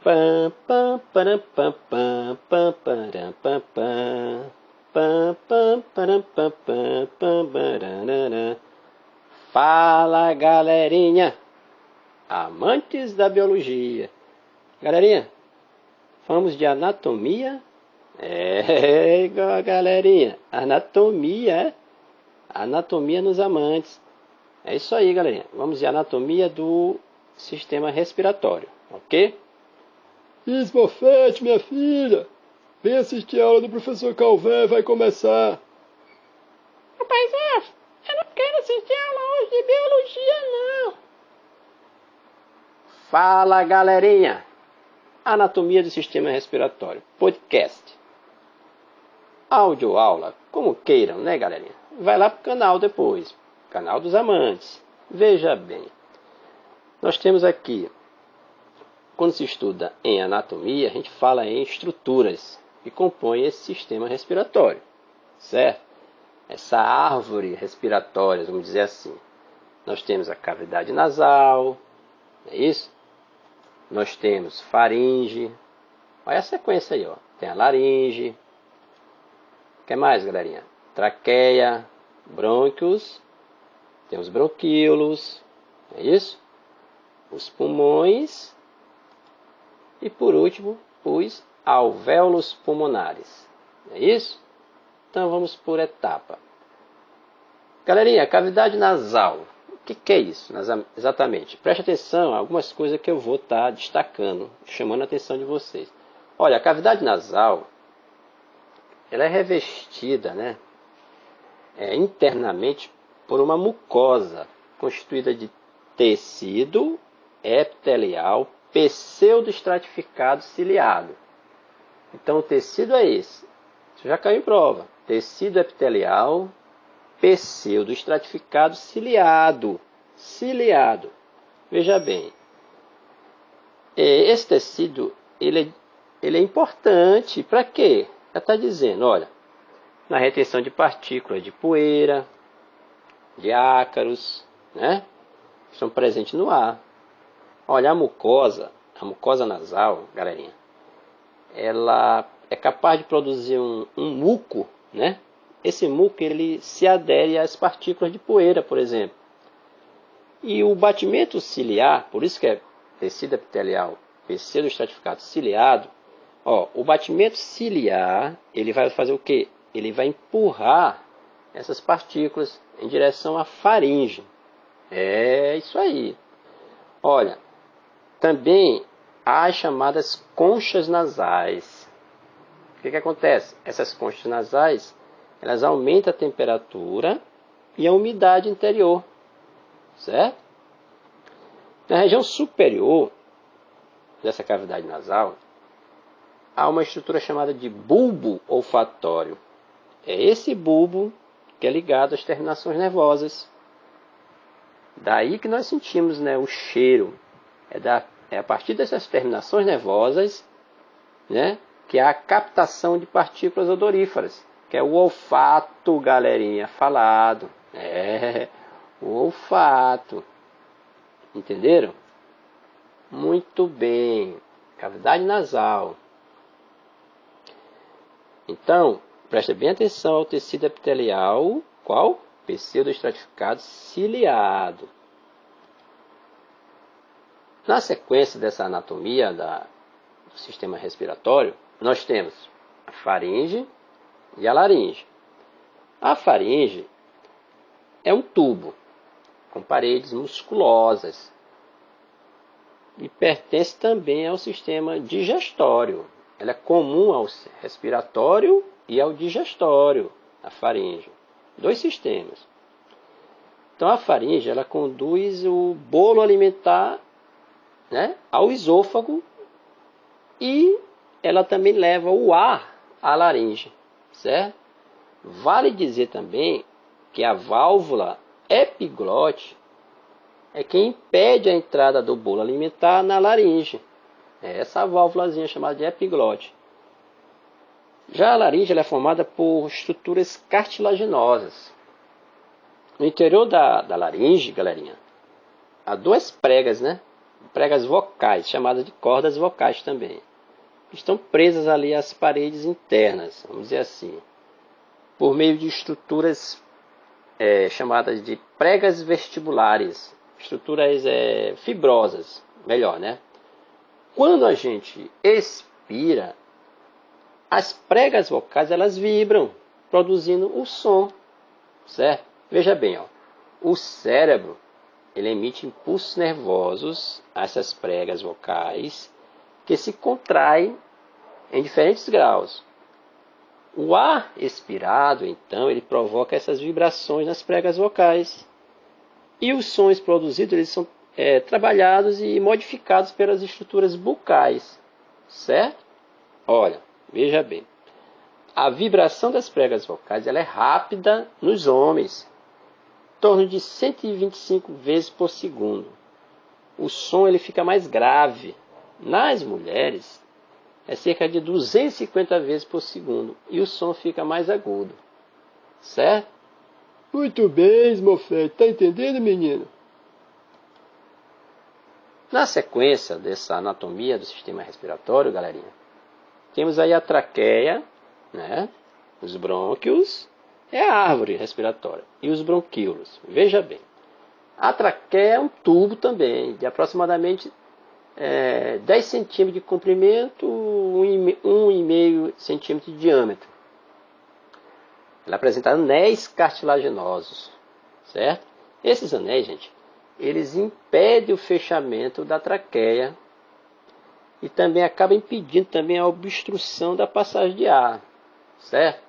Pam, pam, param, pam, pam, pam, param, pam, pam. Pam, pam, param, pam, pam, pam, bararara. Fala, galerinha, amantes da biologia. Galerinha, vamos de anatomia? Galerinha, anatomia, anatomia nos amantes. É isso aí, galerinha. Vamos de anatomia do sistema respiratório, ok? Ismofete, minha filha, vem assistir a aula do professor Calvé, vai começar. Rapaz, eu não quero assistir a aula hoje de biologia, não. Fala, galerinha, anatomia do sistema respiratório, podcast. Áudio aula, como queiram, né, galerinha? Vai lá pro canal depois, canal dos amantes. Veja bem, nós temos aqui, quando se estuda em anatomia, a gente fala em estruturas que compõem esse sistema respiratório, certo? Essa árvore respiratória, vamos dizer assim. Nós temos a cavidade nasal, não é isso? Nós temos faringe. Olha a sequência aí, ó. Tem a laringe. O que mais, galerinha? Traqueia, brônquios, tem os bronquíolos, é isso? Os pulmões e, por último, os alvéolos pulmonares, é isso? Então, vamos por etapa. Galerinha, cavidade nasal, o que é isso? Exatamente, preste atenção a algumas coisas que eu vou estar destacando, chamando a atenção de vocês. Olha, a cavidade nasal, ela é revestida, né, internamente por uma mucosa constituída de tecido epitelial pseudoestratificado ciliado. Então o tecido é esse. Isso já caiu em prova. Tecido epitelial pseudoestratificado ciliado. Ciliado. Veja bem. Esse tecido ele é importante. Para quê? Já está dizendo, olha, na retenção de partículas de poeira, de ácaros, né? Que estão presentes no ar. Olha, a mucosa nasal, galerinha, ela é capaz de produzir um muco, né? Esse muco, ele se adere às partículas de poeira, por exemplo. E o batimento ciliar, por isso que é tecido epitelial pseudoestratificado ciliado, ó, o batimento ciliar, ele vai fazer o quê? Ele vai empurrar essas partículas em direção à faringe. É isso aí. Olha, também há as chamadas conchas nasais. O que acontece? Essas conchas nasais, elas aumentam a temperatura e a umidade interior, certo? Na região superior dessa cavidade nasal, há uma estrutura chamada de bulbo olfatório. É esse bulbo que é ligado às terminações nervosas. Daí que nós sentimos, né, o cheiro. É a partir dessas terminações nervosas, né, que há a captação de partículas odoríferas, que é o olfato, galerinha, falado. O olfato. Entenderam? Muito bem. Cavidade nasal. Então, preste bem atenção ao tecido epitelial, qual? Pseudoestratificado ciliado. Na sequência dessa anatomia do sistema respiratório, nós temos a faringe e a laringe. A faringe é um tubo com paredes musculosas e pertence também ao sistema digestório. Ela é comum ao respiratório e ao digestório, a faringe. Dois sistemas. Então a faringe, ela conduz o bolo alimentar, né, ao esôfago e ela também leva o ar à laringe, certo? Vale dizer também que a válvula epiglote é quem impede a entrada do bolo alimentar na laringe. É essa válvulazinha chamada de epiglote. Já a laringe ela é formada por estruturas cartilaginosas. No interior da laringe, galerinha, há duas pregas, né? pregas vocais, chamadas de cordas vocais também. Estão presas ali às paredes internas, vamos dizer assim, por meio de estruturas chamadas de pregas vestibulares, estruturas fibrosas, melhor, né? Quando a gente expira, as pregas vocais elas vibram, produzindo o som, certo? Veja bem, ó, o cérebro ele emite impulsos nervosos a essas pregas vocais que se contraem em diferentes graus. O ar expirado, então, ele provoca essas vibrações nas pregas vocais. E os sons produzidos eles são trabalhados e modificados pelas estruturas bucais, certo? Olha, veja bem. A vibração das pregas vocais ela é rápida nos homens, em torno de 125 vezes por segundo. O som ele fica mais grave. Nas mulheres, é cerca de 250 vezes por segundo. E o som fica mais agudo. Certo? Muito bem, Smurfette. Tá entendendo, menino? Na sequência dessa anatomia do sistema respiratório, galerinha, temos aí a traqueia, né? Os brônquios, é a árvore respiratória. E os bronquíolos. Veja bem. A traqueia é um tubo também, de aproximadamente 10 centímetros de comprimento, 1,5 centímetro de diâmetro. Ela apresenta anéis cartilaginosos, certo? Esses anéis, gente, eles impedem o fechamento da traqueia e também acabam impedindo também a obstrução da passagem de ar, certo?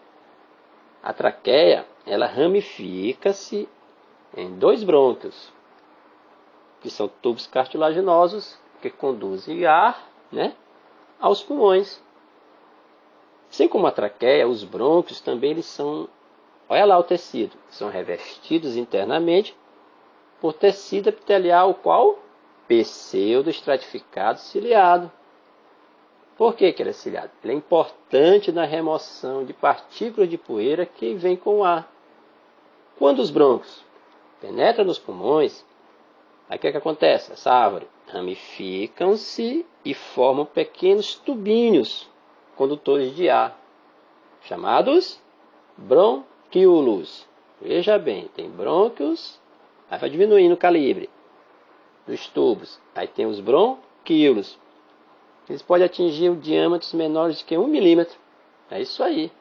A traqueia, ela ramifica-se em 2 brônquios, que são tubos cartilaginosos que conduzem ar, né, aos pulmões. Assim como a traqueia, os brônquios também eles são, olha lá o tecido, são revestidos internamente por tecido epitelial, o qual pseudoestratificado ciliado. Por que ele é ciliado? Ele é importante na remoção de partículas de poeira que vem com o ar. Quando os brônquios penetram nos pulmões, aí o que acontece? Essa árvore ramificam-se e formam pequenos tubinhos condutores de ar, chamados bronquíolos. Veja bem, tem brônquios, aí vai diminuindo o calibre dos tubos. Aí tem os bronquíolos. Eles podem atingir diâmetros menores de que 1 milímetro. É isso aí.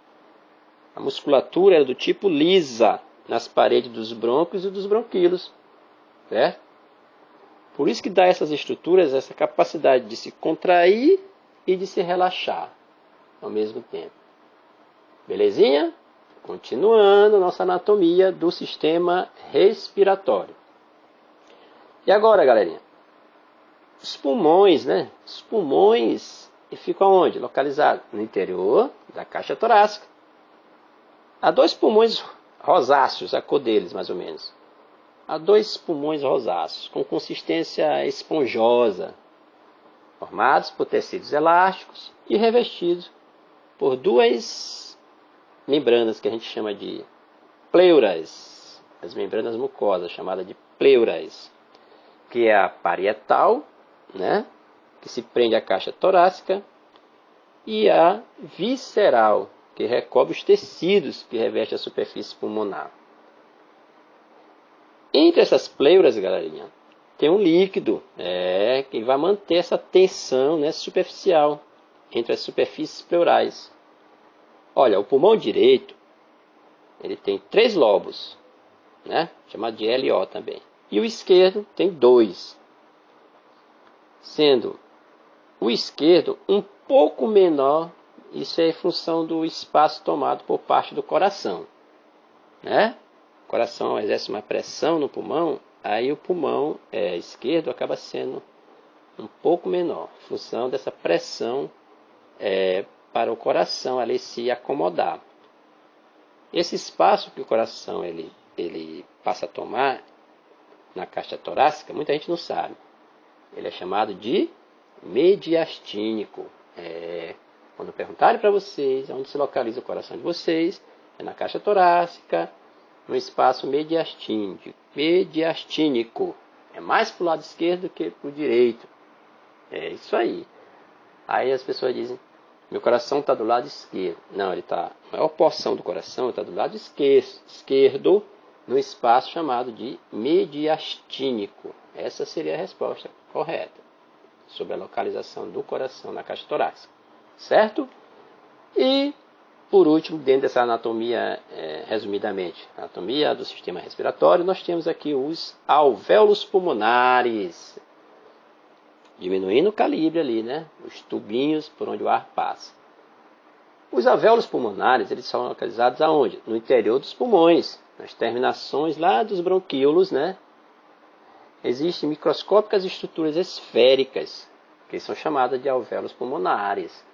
A musculatura é do tipo lisa nas paredes dos brônquios e dos bronquíolos, certo? Por isso que dá essas estruturas essa capacidade de se contrair e de se relaxar ao mesmo tempo. Belezinha? Continuando nossa anatomia do sistema respiratório. E agora, galerinha? Os pulmões, né? Os pulmões ficam onde? Localizados no interior da caixa torácica. Há 2 pulmões rosáceos, a cor deles mais ou menos. Há 2 pulmões rosáceos com consistência esponjosa, formados por tecidos elásticos e revestidos por 2 membranas que a gente chama de pleuras, as membranas mucosas, chamadas de pleuras, que é a parietal, né, que se prende à caixa torácica, e a visceral, que recobre os tecidos que revestem a superfície pulmonar. Entre essas pleuras, galerinha, tem um líquido que vai manter essa tensão, né, superficial entre as superfícies pleurais. Olha, o pulmão direito ele tem 3 lobos, né, chamado de LO também. E o esquerdo tem 2, sendo o esquerdo um pouco menor. Isso é em função do espaço tomado por parte do coração, né? O coração exerce uma pressão no pulmão, aí o pulmão esquerdo acaba sendo um pouco menor, em função dessa pressão para o coração ali se acomodar. Esse espaço que o coração ele passa a tomar na caixa torácica, muita gente não sabe. Ele é chamado de mediastínico. Quando perguntarem para vocês onde se localiza o coração de vocês, é na caixa torácica, no espaço mediastínico, É mais para o lado esquerdo do que para o direito. É isso aí. Aí as pessoas dizem, meu coração está do lado esquerdo. Não, ele está, a maior porção do coração está do lado esquerdo, no espaço chamado de mediastínico. Essa seria a resposta correta sobre a localização do coração na caixa torácica. Certo? E, por último, dentro dessa anatomia, resumidamente, anatomia do sistema respiratório, nós temos aqui os alvéolos pulmonares. Diminuindo o calibre ali, né? Os tubinhos por onde o ar passa. Os alvéolos pulmonares, eles são localizados aonde? No interior dos pulmões, nas terminações lá dos bronquíolos, né? Existem microscópicas estruturas esféricas, que são chamadas de alvéolos pulmonares.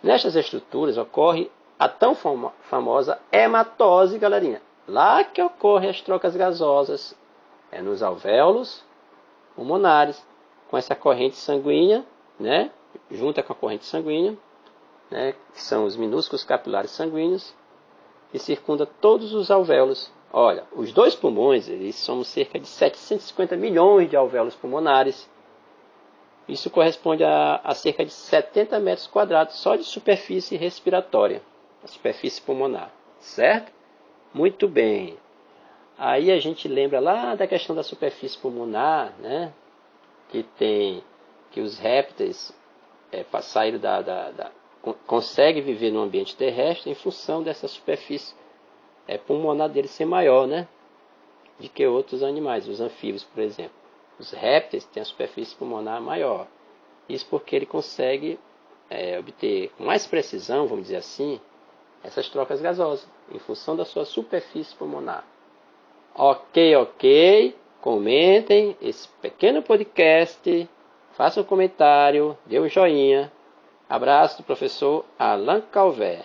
Nestas estruturas ocorre a tão famosa hematose, galerinha. Lá que ocorrem as trocas gasosas, é nos alvéolos pulmonares, com essa corrente sanguínea, né, junta com a corrente sanguínea, né, que são os minúsculos capilares sanguíneos, que circunda todos os alvéolos. Olha, os dois pulmões, eles somos cerca de 750 milhões de alvéolos pulmonares. Isso corresponde a cerca de 70 metros quadrados só de superfície respiratória, a superfície pulmonar, certo? Muito bem. Aí a gente lembra lá da questão da superfície pulmonar, né? Que os répteis saíram conseguem viver no ambiente terrestre em função dessa superfície pulmonar dele ser maior, né? De que outros animais, os anfíbios, por exemplo. Os répteis têm a superfície pulmonar maior. Isso porque ele consegue obter com mais precisão, vamos dizer assim, essas trocas gasosas, em função da sua superfície pulmonar. Ok. Comentem esse pequeno podcast, façam um comentário, dê um joinha. Abraço do professor Alain Calvé.